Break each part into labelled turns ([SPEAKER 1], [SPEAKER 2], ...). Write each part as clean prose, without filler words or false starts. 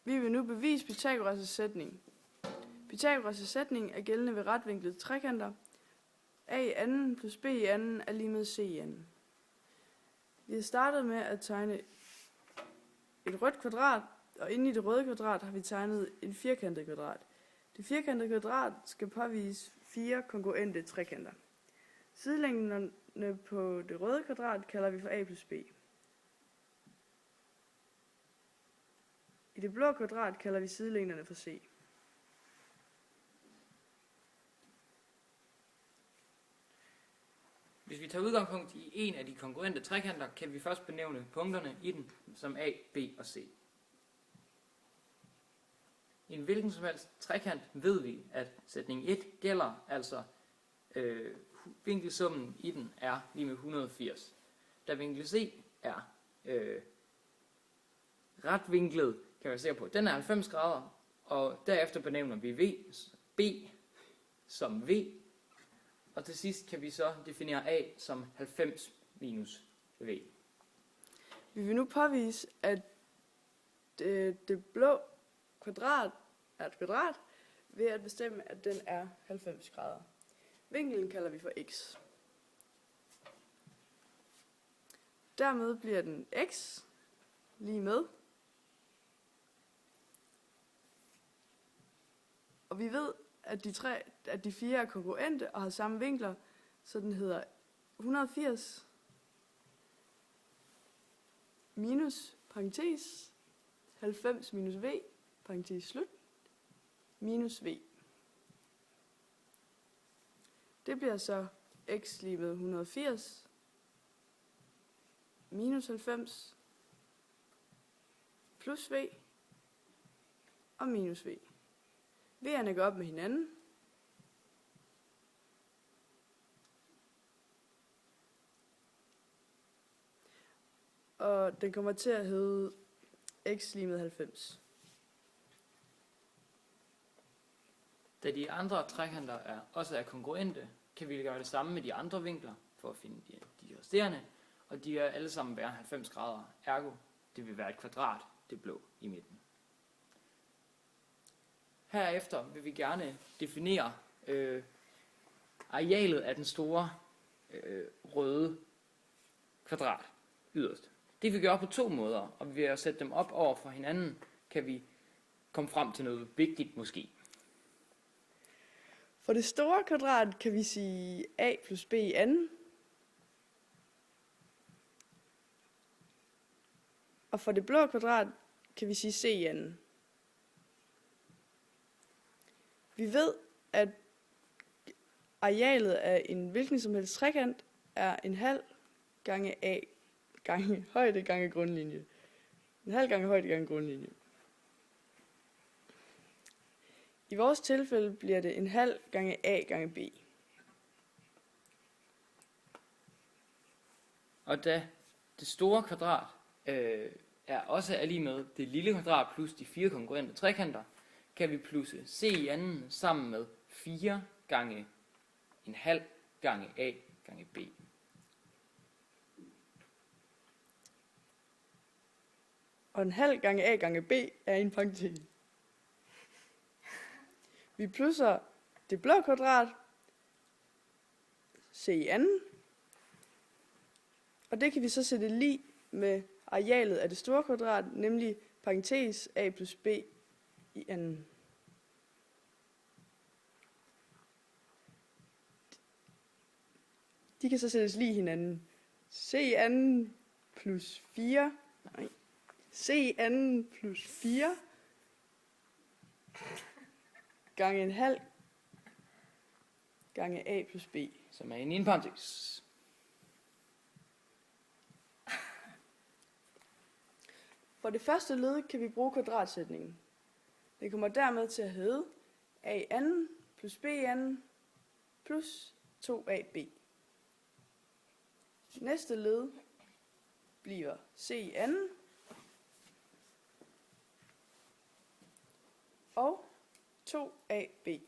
[SPEAKER 1] Vi vil nu bevise Pythagoras' sætning. Pythagoras' sætning er gældende ved retvinklede trekanter. A i anden plus B i anden er lige med C i anden. Vi har startet med at tegne et rødt kvadrat, og inde i det røde kvadrat har vi tegnet en firkantet kvadrat. Det firkantede kvadrat skal påvise 4 kongruente trekanter. Sidelængderne på det røde kvadrat kalder vi for A plus B. I det blå kvadrat kalder vi sidelængderne for C.
[SPEAKER 2] Hvis vi tager udgangspunkt i en af de kongruente trekanter, kan vi først benævne punkterne i den som A, B og C. I en hvilken som helst trekant ved vi, at sætning 1 gælder, altså vinkelsummen i den er lige med 180. Da vinkel C er retvinklet, kan man se på, den er 90 grader, og derefter benævner vi B som V, og til sidst kan vi så definere A som 90 minus V.
[SPEAKER 1] Vi vil nu påvise, at det blå kvadrat er et kvadrat, ved at bestemme, at den er 90 grader. Vinklen kalder vi for x. Dermed bliver den x lige med. Og vi ved, at de 4 er kongruente og har samme vinkler, så den hedder 180 minus parentes 90 minus v, parentes slut, minus v. Det bliver så x lige med 180 minus 90 plus v og minus v. V'erne går op med hinanden. Og den kommer til at hedde x lige med 90.
[SPEAKER 2] Da de andre trekanter også er kongruente, kan vi gøre det samme med de andre vinkler for at finde de resterende, og de er alle sammen hver 90 grader. Ergo, det vil være et kvadrat, det blå i midten. Herefter vil vi gerne definere arealet af den store røde kvadrat yderst. Det vi gør på 2 måder, og ved at sætte dem op over for hinanden, kan vi komme frem til noget vigtigt måske.
[SPEAKER 1] For det store kvadrat kan vi sige a plus b i anden. Og for det blå kvadrat kan vi sige c i anden. Vi ved, at arealet af en hvilken som helst trekant er en halv gange a gange højde gange grundlinje. En halv gange højde gange grundlinje. I vores tilfælde bliver det en halv gange a gange b.
[SPEAKER 2] Og da det store kvadrat også er lige med det lille kvadrat plus de 4 kongruente trekanter, kan vi plusse c i anden sammen med 4 gange en halv gange a gange b.
[SPEAKER 1] Og en halv gange a gange b er en parentes. Vi plusser det blå kvadrat, c i anden, og det kan vi så sætte lig med arealet af det store kvadrat, nemlig parentes a plus b i anden. De kan så sættes lig hinanden. C i anden plus 4, c i anden plus 4 gange en halv gange a plus b.
[SPEAKER 2] Som er inde i en parentes.
[SPEAKER 1] For det første led kan vi bruge kvadratsætningen. Det kommer dermed til at hedde a i anden plus b i anden plus 2ab. Næste led bliver c i anden og 2ab.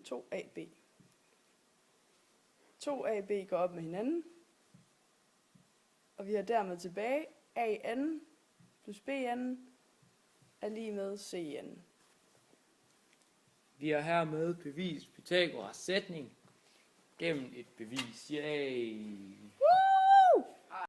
[SPEAKER 1] 2ab. 2ab går op med hinanden, og vi har dermed tilbage A anden plus B anden er lige med C anden.
[SPEAKER 2] Vi har hermed bevist Pythagoras sætning gennem et bevis. Yay!